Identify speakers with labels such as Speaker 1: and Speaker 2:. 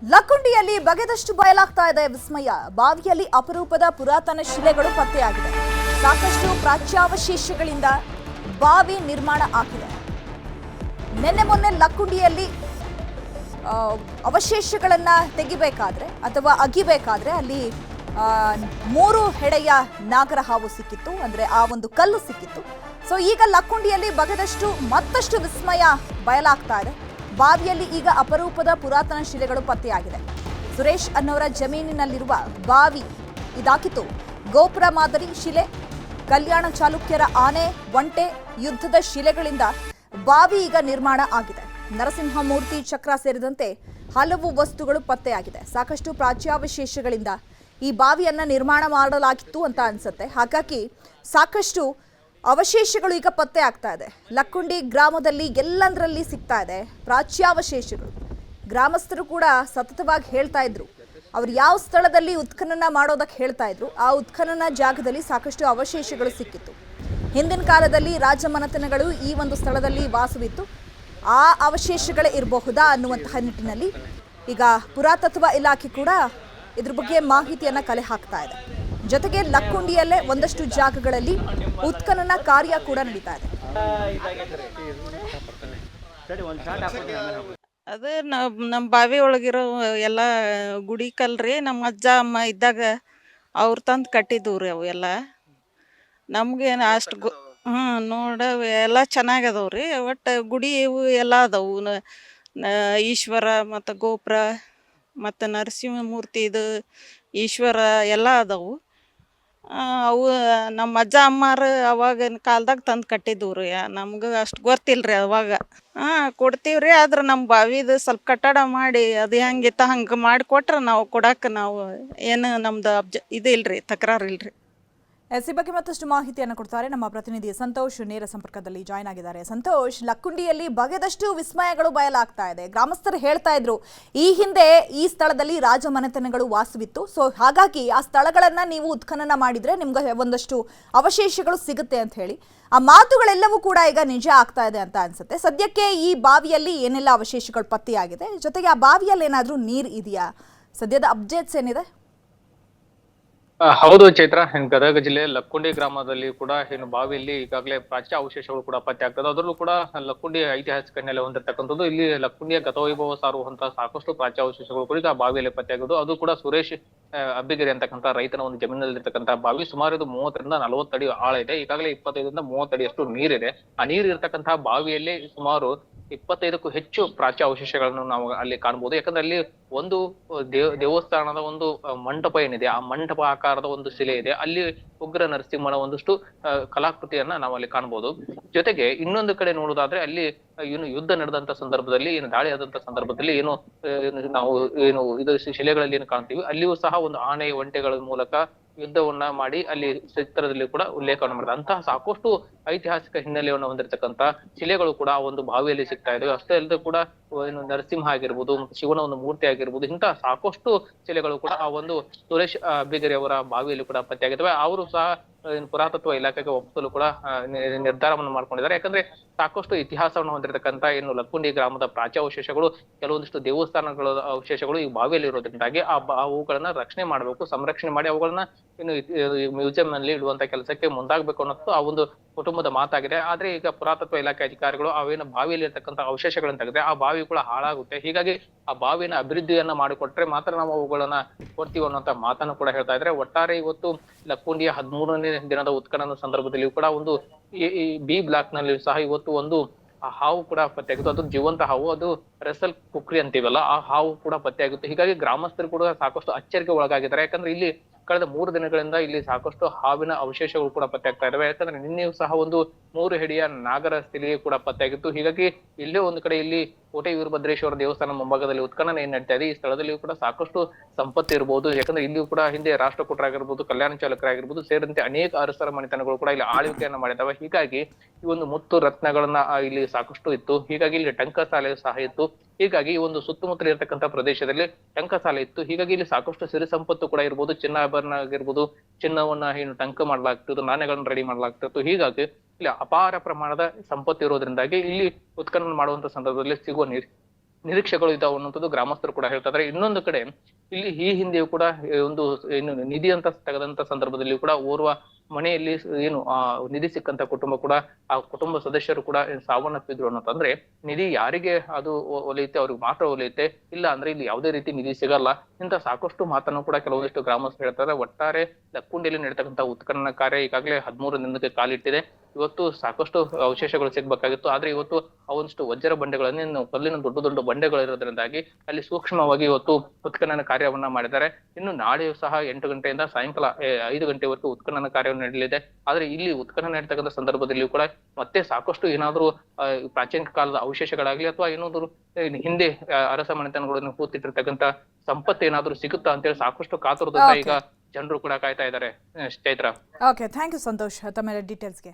Speaker 1: ಲಕ್ಕುಂಡಿಯಲ್ಲಿ ಬಗೆದಷ್ಟು ಬಯಲಾಗ್ತಾ ಇದೆ ವಿಸ್ಮಯ. ಬಾವಿಯಲ್ಲಿ ಅಪರೂಪದ ಪುರಾತನ ಶಿಲೆಗಳು ಪತ್ತೆಯಾಗಿದೆ. ಸಾಕಷ್ಟು ಪ್ರಾಚ್ಯಾವಶೇಷಗಳಿಂದ ಬಾವಿ ನಿರ್ಮಾಣ ಆಗಿದೆ. ನಿನ್ನೆ ಮೊನ್ನೆ ಲಕ್ಕುಂಡಿಯಲ್ಲಿ ಅವಶೇಷಗಳನ್ನ ತೆಗಿಬೇಕಾದ್ರೆ ಅಥವಾ ಅಗಿಬೇಕಾದ್ರೆ ಅಲ್ಲಿ 3 ಹೆಡೆಯ ನಾಗರ ಹಾವು ಸಿಕ್ಕಿತ್ತು. ಅಂದ್ರೆ ಆ ಒಂದು ಕಲ್ಲು ಸಿಕ್ಕಿತ್ತು. ಸೊ ಈಗ ಲಕ್ಕುಂಡಿಯಲ್ಲಿ ಬಗೆದಷ್ಟು ಮತ್ತಷ್ಟು ವಿಸ್ಮಯ ಬಯಲಾಗ್ತಾ ಇದೆ. ಬಾವಿಯಲ್ಲಿ ಈಗ ಅಪರೂಪದ ಪುರಾತನ ಶಿಲೆಗಳು ಪತ್ತೆಯಾಗಿದೆ. ಸುರೇಶ್ ಅನ್ನೋರ ಜಮೀನಿನಲ್ಲಿರುವ ಬಾವಿ ಇದಾಕಿತು. ಗೋಪುರ ಮಾದರಿ ಶಿಲೆ, ಕಲ್ಯಾಣ ಚಾಲುಕ್ಯರ ಆನೆ, ಒಂಟೆ, ಯುದ್ಧದ ಶಿಲೆಗಳಿಂದ ಬಾವಿ ಈಗ ನಿರ್ಮಾಣ ಆಗಿದೆ. ನರಸಿಂಹಮೂರ್ತಿ ಚಕ್ರ ಸೇರಿದಂತೆ ಹಲವು ವಸ್ತುಗಳು ಪತ್ತೆಯಾಗಿದೆ. ಸಾಕಷ್ಟು ಪ್ರಾಚ್ಯಾವಶೇಷಗಳಿಂದ ಈ ಬಾವಿಯನ್ನ ನಿರ್ಮಾಣ ಮಾಡಲಾಗಿತ್ತು ಅಂತ ಅನ್ಸುತ್ತೆ. ಹಾಗಾಗಿ ಸಾಕಷ್ಟು ಅವಶೇಷಗಳು ಈಗ ಪತ್ತೆ ಆಗ್ತಾ ಇದೆ. ಲಕ್ಕುಂಡಿ ಗ್ರಾಮದಲ್ಲಿ ಎಲ್ಲಂದ್ರಲ್ಲಿ ಸಿಗ್ತಾ ಇದೆ ಪ್ರಾಚ್ಯಾವಶೇಷಗಳು. ಗ್ರಾಮಸ್ಥರು ಕೂಡ ಸತತವಾಗಿ ಹೇಳ್ತಾ ಇದ್ರು, ಅವ್ರು ಯಾವ ಸ್ಥಳದಲ್ಲಿ ಉತ್ಖನನ ಮಾಡೋದಕ್ಕೆ ಹೇಳ್ತಾ ಇದ್ರು, ಆ ಉತ್ಖನನ ಜಾಗದಲ್ಲಿ ಸಾಕಷ್ಟು ಅವಶೇಷಗಳು ಸಿಕ್ಕಿತ್ತು. ಹಿಂದಿನ ಕಾಲದಲ್ಲಿ ರಾಜಮನೆತನಗಳು ಈ ಒಂದು ಸ್ಥಳದಲ್ಲಿ ವಾಸವಿತ್ತು, ಆ ಅವಶೇಷಗಳೇ ಇರಬಹುದಾ ಅನ್ನುವಂತಹ ನಿಟ್ಟಿನಲ್ಲಿ ಈಗ ಪುರಾತತ್ವ ಇಲಾಖೆ ಕೂಡ ಇದ್ರ ಬಗ್ಗೆ ಮಾಹಿತಿಯನ್ನ ಕಲೆ ಹಾಕ್ತಾ ಇದೆ. ಜೊತೆಗೆ ಲಕ್ಕುಂಡಿಯಲ್ಲೇ ಒಂದಷ್ಟು ಜಾಗಗಳಲ್ಲಿ ಉತ್ಖನನ ಕಾರ್ಯ ಕೂಡ ನಡೀತಾ ಇದೆ.
Speaker 2: ಅದೇ ನಮ್ಮ ಬಾವಿ ಒಳಗಿರೋ ಎಲ್ಲ ಗುಡಿ ಕಲ್ರಿ ನಮ್ಮ ಅಜ್ಜ ಅಮ್ಮ ಇದ್ದಾಗ ಅವ್ರು ತಂದು ಕಟ್ಟಿದ್ವು ರೀ ಅವು ಎಲ್ಲ. ನಮ್ಗೇನು ಅಷ್ಟು ನೋಡ ಎಲ್ಲ ಚೆನ್ನಾಗದವ್ರಿ. ಒಟ್ಟು ಗುಡಿ ಇವು ಎಲ್ಲ ಅದಾವು. ಈಶ್ವರ ಮತ್ತು ಗೋಪುರ ಮತ್ತು ನರಸಿಂಹಮೂರ್ತಿ ಇದು ಈಶ್ವರ ಎಲ್ಲ ಅದಾವು. ಅವು ನಮ್ಮ ಅಜ್ಜ ಅಮ್ಮಾರು ಅವಾಗಿನ ಕಾಲ್ದಾಗ ತಂದು ಕಟ್ಟಿದ್ವು ರೀ. ನಮ್ಗೆ ಅಷ್ಟು ಗೊತ್ತಿಲ್ಲ ರೀ ಅವಾಗ. ಕೊಡ್ತೀವಿ ರೀ, ಆದ್ರೆ ನಮ್ಮ ಬಾವಿದು ಸ್ವಲ್ಪ ಕಟ್ಟಡ ಮಾಡಿ ಅದು ಹೆಂಗಿತ್ತ ಹಂಗೆ ಮಾಡಿಕೊಟ್ರೆ ನಾವು ಕೊಡಕ್ಕೆ ನಾವು ಏನು ನಮ್ದು ಇದು ಇಲ್ರಿ, ತಕರಾರು ಇಲ್ರಿ.
Speaker 1: ಈ ಬಗ್ಗೆ ಮತ್ತಷ್ಟು ಮಾಹಿತಿಯನ್ನು ಕೊಡ್ತಾರೆ ನಮ್ಮ ಪ್ರತಿನಿಧಿ ಸಂತೋಷ್. ನೇರ ಸಂಪರ್ಕದಲ್ಲಿ ಜಾಯ್ನ್ ಆಗಿದ್ದಾರೆ. ಸಂತೋಷ್, ಲಕ್ಕುಂಡಿಯಲ್ಲಿ ಬಗೆದಷ್ಟು ವಿಸ್ಮಯಗಳು ಬಯಲಾಗ್ತಾ ಇದೆ. ಗ್ರಾಮಸ್ಥರು ಹೇಳ್ತಾ ಇದ್ರು, ಈ ಹಿಂದೆ ಈ ಸ್ಥಳದಲ್ಲಿ ರಾಜಮನೆತನಗಳು ವಾಸವಿತ್ತು, ಸೊ ಹಾಗಾಗಿ ಆ ಸ್ಥಳಗಳನ್ನ ನೀವು ಉತ್ಖನನ ಮಾಡಿದ್ರೆ ನಿಮ್ಗೆ ಒಂದಷ್ಟು ಅವಶೇಷಗಳು ಸಿಗುತ್ತೆ ಅಂತ ಹೇಳಿ ಆ ಮಾತುಗಳೆಲ್ಲವೂ ಕೂಡ ಈಗ ನಿಜ ಆಗ್ತಾ ಇದೆ ಅಂತ ಅನ್ಸುತ್ತೆ. ಸದ್ಯಕ್ಕೆ ಈ ಬಾವಿಯಲ್ಲಿ ಏನೆಲ್ಲ ಅವಶೇಷಗಳು ಪತ್ತೆಯಾಗಿದೆ, ಜೊತೆಗೆ ಆ ಬಾವಿಯಲ್ಲಿ ಏನಾದ್ರೂ ನೀರು ಇದೆಯಾ, ಸದ್ಯದ ಅಪ್ಡೇಟ್ಸ್ ಏನಿದೆ?
Speaker 3: ಹೌದು ಚೈತ್ರ, ಗದಗ ಜಿಲ್ಲೆ ಲಕ್ಕುಂಡಿ ಗ್ರಾಮದಲ್ಲಿ ಕೂಡ ಏನು ಬಾವಿಯಲ್ಲಿ ಈಗಾಗಲೇ ಪ್ರಾಚ್ಯ ಅವಶೇಷಗಳು ಕೂಡ ಪತ್ತೆ ಆಗ್ತದೆ. ಅದರಲ್ಲೂ ಕೂಡ ಲಕ್ಕುಂಡಿ ಐತಿಹಾಸಿಕ ಹಿನ್ನೆಲೆ ಹೊಂದಿರತಕ್ಕಂಥದ್ದು. ಇಲ್ಲಿ ಲಕ್ಕುಂಡಿಯ ಗತವೈಭವ ಸಾರುವಂತಹ ಸಾಕಷ್ಟು ಪ್ರಾಚ್ಯ ಅವಶೇಷಗಳು ಕೂಡ ಆ ಬಾವಿಯಲ್ಲಿ ಪತ್ತೆ ಆಗೋದು. ಅದು ಕೂಡ ಸುರೇಶ್ ಅಬ್ಬಿಗೆರೆ ಅಂತಕ್ಕಂಥ ರೈತನ ಒಂದು ಜಮೀನಲ್ಲಿರ್ತಕ್ಕಂಥ ಬಾವಿ. ಸುಮಾರು ಇದು 30ರಿಂದ 40 ಅಡಿ ಆಳ ಇದೆ. ಈಗಾಗಲೇ 25ರಿಂದ 30 ಅಡಿಯಷ್ಟು ನೀರಿದೆ. ಆ ನೀರು ಇರ್ತಕ್ಕಂತಹ ಬಾವಿಯಲ್ಲಿ ಸುಮಾರು 25ಕ್ಕೂ ಹೆಚ್ಚು ಪ್ರಾಚ್ಯ ಅವಶೇಷಗಳನ್ನು ನಾವು ಅಲ್ಲಿ ಕಾಣಬಹುದು. ಯಾಕಂದ್ರೆ ಅಲ್ಲಿ ಒಂದು ದೇವಸ್ಥಾನದ ಒಂದು ಮಂಟಪ ಏನಿದೆ, ಆ ಮಂಟಪ ಆಕಾರದ ಒಂದು ಶಿಲೆ ಇದೆ. ಅಲ್ಲಿ ಉಗ್ರ ನರಸಿಂಹನ ಒಂದಷ್ಟು ಕಲಾಕೃತಿಯನ್ನ ನಾವು ಅಲ್ಲಿ ಕಾಣಬಹುದು. ಜೊತೆಗೆ ಇನ್ನೊಂದು ಕಡೆ ನೋಡುವುದಾದ್ರೆ ಅಲ್ಲಿ ಏನು ಯುದ್ಧ ನಡೆದಂತ ಸಂದರ್ಭದಲ್ಲಿ, ಏನು ದಾಳಿ ಆದಂತ ಸಂದರ್ಭದಲ್ಲಿ ಏನು ನಾವು ಏನು ಇದು ಶಿಲೆಗಳಲ್ಲಿ ಏನು ಕಾಣ್ತೀವಿ, ಅಲ್ಲಿಯೂ ಸಹ ಒಂದು ಆನೆ ಒಂಟೆಗಳ ಮೂಲಕ ಯುದ್ಧವನ್ನ ಮಾಡಿ ಅಲ್ಲಿ ಚಿತ್ರದಲ್ಲಿ ಕೂಡ ಉಲ್ಲೇಖವನ್ನು ಮಾಡಿದೆ. ಅಂತಹ ಸಾಕಷ್ಟು ಐತಿಹಾಸಿಕ ಹಿನ್ನೆಲೆಯನ್ನು ಹೊಂದಿರತಕ್ಕಂತ ಶಿಲೆಗಳು ಕೂಡ ಆ ಒಂದು ಬಾವಿಯಲ್ಲಿ ಸಿಗ್ತಾ ಇದಾವೆ. ಅಷ್ಟೇ ಅಲ್ಲದೆ ಕೂಡ ಏನು ನರಸಿಂಹ ಆಗಿರ್ಬೋದು, ಶಿವನ ಒಂದು ಮೂರ್ತಿ ಆಗಿರ್ಬೋದು, ಇಂತಹ ಸಾಕಷ್ಟು ಶಿಲೆಗಳು ಕೂಡ ಆ ಒಂದು ಸುರೇಶ್ ಅಬ್ಬಿಗೆರೆ ಅವರ ಬಾವಿಯಲ್ಲಿ ಕೂಡ ಪತ್ತೆಯಾಗಿದ್ದಾವೆ. ಅವರು ಸಹ ಪುರಾತತ್ವ ಇಲಾಖೆಗೆ ಒಪ್ಪಿಸಲು ಕೂಡ ನಿರ್ಧಾರವನ್ನು ಮಾಡ್ಕೊಂಡಿದ್ದಾರೆ. ಯಾಕಂದ್ರೆ ಸಾಕಷ್ಟು ಇತಿಹಾಸವನ್ನು ಹೊಂದಿರತಕ್ಕಂತ ಏನು ಲಕ್ಕುಂಡಿ ಗ್ರಾಮದ ಪ್ರಾಚ್ಯಾವಶೇಷಗಳು, ಕೆಲವೊಂದಿಷ್ಟು ದೇವಸ್ಥಾನಗಳ ಅವಶೇಷಗಳು ಈ ಬಾವಿಯಲ್ಲಿ ಇರೋದ್ರಿಂದಾಗಿ ಅವುಗಳನ್ನ ರಕ್ಷಣೆ ಮಾಡಬೇಕು, ಸಂರಕ್ಷಣೆ ಮಾಡಿ ಅವುಗಳನ್ನ ಇನ್ನು ಮ್ಯೂಸಿಯಂ ನಲ್ಲಿ ಇಡುವಂತ ಕೆಲಸಕ್ಕೆ ಮುಂದಾಗಬೇಕು ಅನ್ನೋದು ಆ ಒಂದು ಕುಟುಂಬದ ಮಾತಾಗಿದೆ. ಆದ್ರೆ ಈಗ ಪುರಾತತ್ವ ಇಲಾಖೆ ಅಧಿಕಾರಿಗಳು ಅವೇನು ಬಾವಿಯಲ್ಲಿ ಇರ್ತಕ್ಕಂಥ ಅವಶೇಷಗಳನ್ನ ತೆಗೆದ್ರೆ ಆ ಬಾವಿ ಕೂಡ ಹಾಳಾಗುತ್ತೆ. ಹೀಗಾಗಿ ಆ ಬಾವಿನ ಅಭಿವೃದ್ಧಿಯನ್ನ ಮಾಡಿಕೊಟ್ರೆ ಮಾತ್ರ ನಾವು ಅವುಗಳನ್ನ ಕೊಡ್ತೀವಿ ಅನ್ನೋಂತ ಮಾತನ್ನು ಕೂಡ ಹೇಳ್ತಾ ಇದ್ರೆ. ಒಟ್ಟಾರೆ ಇವತ್ತು ಲಕ್ಕುಂಡಿಯ 13ನೇ ದಿನದ ಉತ್ಖನನ ಸಂದರ್ಭದಲ್ಲಿ ಕೂಡ ಒಂದು ಈ ಬಿ ಬ್ಲಾಕ್ ನಲ್ಲಿ ಸಹ ಇವತ್ತು ಒಂದು ಹಾವು ಕೂಡ ಪತ್ತೆಯಾಗಿತ್ತು. ಅದು ಜೀವಂತ ಹಾವು, ಅದು ರೆಸಲ್ ಕುಕ್ರಿ ಅಂತೀವಲ್ಲ, ಆ ಹಾವು ಕೂಡ ಪತ್ತೆಯಾಗಿತ್ತು. ಹೀಗಾಗಿ ಗ್ರಾಮಸ್ಥರು ಕೂಡ ಸಾಕಷ್ಟು ಅಚ್ಚರಿಗೆ ಒಳಗಾಗಿದ್ದಾರೆ. ಯಾಕಂದ್ರೆ ಇಲ್ಲಿ ಕಳೆದ 3 ದಿನಗಳಿಂದ ಇಲ್ಲಿ ಸಾಕಷ್ಟು ಹಾವಿನ ಅವಶೇಷಗಳು ಕೂಡ ಪತ್ತೆ ಆಗ್ತಾ ಇದಾವೆ. ಯಾಕಂದ್ರೆ ನಿನ್ನೆಯೂ ಸಹ ಒಂದು 3 ಹೆಡೆಯ ನಾಗರ ಸ್ಥಿತಿಗೆ ಕೂಡ ಪತ್ತೆಯಾಗಿತ್ತು. ಹೀಗಾಗಿ ಇಲ್ಲೇ ಒಂದು ಕಡೆ ಇಲ್ಲಿ ಕೋಟೆ ವೀರಭದ್ರೇಶ್ವರ ದೇವಸ್ಥಾನ ಮುಂಭಾಗದಲ್ಲಿ ಉತ್ಖನನ ಏನ್ ನಡೀತಾ ಇದೆ, ಈ ಸ್ಥಳದಲ್ಲಿಯೂ ಕೂಡ ಸಾಕಷ್ಟು ಸಂಪತ್ತು ಇರಬಹುದು. ಯಾಕಂದ್ರೆ ಇಲ್ಲಿಯೂ ಕೂಡ ಹಿಂದೆ ರಾಷ್ಟ್ರಕೂಟರಾಗಿರ್ಬೋದು, ಕಲ್ಯಾಣ ಚಾಲಕರಾಗಿರ್ಬೋದು ಸೇರಿದಂತೆ ಅನೇಕ ಅರಸರ ಮನೆತನಗಳು ಕೂಡ ಇಲ್ಲಿ ಆಳ್ವಿಕೆಯನ್ನ ಮಾಡಿದ್ದಾವೆ. ಹೀಗಾಗಿ ಈ ಒಂದು ಮುತ್ತು ರತ್ನಗಳನ್ನ ಇಲ್ಲಿ ಸಾಕಷ್ಟು ಇತ್ತು. ಹೀಗಾಗಿ ಇಲ್ಲಿ ಟಂಕಸಾಲೆ ಸಹ ಇತ್ತು. ಹೀಗಾಗಿ ಈ ಒಂದು ಸುತ್ತಮುತ್ತಲ ಇರತಕ್ಕಂಥ ಪ್ರದೇಶದಲ್ಲಿ ಟಂಕಸಾಲೆ ಇತ್ತು. ಹೀಗಾಗಿ ಇಲ್ಲಿ ಸಾಕಷ್ಟು ಸಿರಿ ಸಂಪತ್ತು ಕೂಡ ಇರ್ಬೋದು, ಚಿನ್ನಾಭರಣ ಆಗಿರ್ಬೋದು, ಚಿನ್ನವನ್ನ ಏನು ಟಂಕ ಮಾಡ್ಲಾಗ್ತಿತ್ತು, ನಾಣ್ಯಗಳನ್ನ ರೆಡಿ ಮಾಡ್ಲಾಗ್ತಿತ್ತು. ಹೀಗಾಗಿ ಇಲ್ಲಿ ಅಪಾರ ಪ್ರಮಾಣದ ಸಂಪತ್ತು ಇರೋದ್ರಿಂದಾಗಿ ಇಲ್ಲಿ ಉತ್ಖನನ ಮಾಡುವಂತ ಸಂದರ್ಭದಲ್ಲಿ ಸಿಗುವ ನಿರೀಕ್ಷೆಗಳು ಇದಾವೆ ಅನ್ನೋಂಥದ್ದು ಗ್ರಾಮಸ್ಥರು ಕೂಡ ಹೇಳ್ತಾ ಇದ್ದಾರೆ. ಇನ್ನೊಂದು ಕಡೆ ಇಲ್ಲಿ ಈ ಹಿಂದೆಯೂ ಕೂಡ ಒಂದು ಏನು ನಿಧಿ ಅಂತ ತೆಗೆದಂತ ಸಂದರ್ಭದಲ್ಲಿ ಕೂಡ ಓರ್ವ ಮನೆಯಲ್ಲಿ ಏನು ನಿಧಿ ಸಿಕ್ಕಂತ ಕುಟುಂಬ ಕೂಡ ಆ ಕುಟುಂಬ ಸದಸ್ಯರು ಕೂಡ ಸಾವನ್ನಪ್ಪಿದ್ರು ಅನ್ನೋದಂದ್ರೆ ನಿಧಿ ಯಾರಿಗೆ ಅದು ಒಲಿಯುತ್ತೆ ಅವ್ರಿಗೆ ಮಾತ್ರ ಒಲಿಯುತ್ತೆ, ಇಲ್ಲ ಅಂದ್ರೆ ಇಲ್ಲಿ ಯಾವುದೇ ರೀತಿ ನಿಧಿ ಸಿಗಲ್ಲ ಇಂತ ಸಾಕಷ್ಟು ಮಾತನ್ನು ಕೂಡ ಕೆಲವೊಂದಿಷ್ಟು ಗ್ರಾಮಸ್ಥರು ಹೇಳ್ತಾರೆ. ಒಟ್ಟಾರೆ ಲಕ್ಕುಂಡಿಯಲ್ಲಿ ನಡೀತಕ್ಕಂಥ ಉತ್ಖನನ ಕಾರ್ಯ ಈಗಾಗಲೇ 13 ದಿನಕ್ಕೆ ಕಾಲಿಟ್ಟಿದೆ. ಇವತ್ತು ಸಾಕಷ್ಟು ಅವಶೇಷಗಳು ಸಿಗ್ಬೇಕಾಗಿತ್ತು, ಆದ್ರೆ ಇವತ್ತು ಅವೊಂದಿಷ್ಟು ವಜ್ರ ಬಂಡೆಗಳನ್ನ ಕಲ್ಲಿನ ದೊಡ್ಡ ದೊಡ್ಡ ಬಂಡೆಗಳು ಇರೋದ್ರಿಂದಾಗಿ ಅಲ್ಲಿ ಸೂಕ್ಷ್ಮವಾಗಿ ಇವತ್ತು ಉತ್ಖನನ ಕಾರ್ಯವನ್ನ ಮಾಡಿದ್ದಾರೆ. ಇನ್ನು ನಾಳೆಯೂ ಸಹ 8 ಗಂಟೆಯಿಂದ ಸಾಯಂಕಾಲ 5 ಗಂಟೆವರೆಗೂ ಉತ್ಖನನ ಕಾರ್ಯವನ್ನು ನಡೆಯಲಿದೆ. ಆದ್ರೆ ಇಲ್ಲಿ ಉತ್ಖನನ ನಡೀತಕ್ಕಂಥ ಸಂದರ್ಭದಲ್ಲಿಯೂ ಕೂಡ ಮತ್ತೆ ಸಾಕಷ್ಟು ಏನಾದ್ರೂ ಪ್ರಾಚೀನ ಕಾಲದ ಅವಶೇಷಗಳಾಗ್ಲಿ ಅಥವಾ ಏನಾದ್ರು ಹಿಂದೆ ಅರಸ ಮನೆತನಗಳನ್ನು ಕೂತಿಟ್ಟಿರ್ತಕ್ಕಂಥ ಸಂಪತ್ತು ಏನಾದ್ರು ಸಿಗುತ್ತಾ ಅಂತೇಳಿ ಸಾಕಷ್ಟು ಕಾತುರದಿಂದ ಈಗ ಜನರು ಕೂಡ ಕಾಯ್ತಾ ಇದ್ದಾರೆ. Chaitra.
Speaker 1: Okay, thank you Santosh ತಮ್ಮೆಲ್ಲ ಡೀಟೇಲ್ಸ್ಗೆ.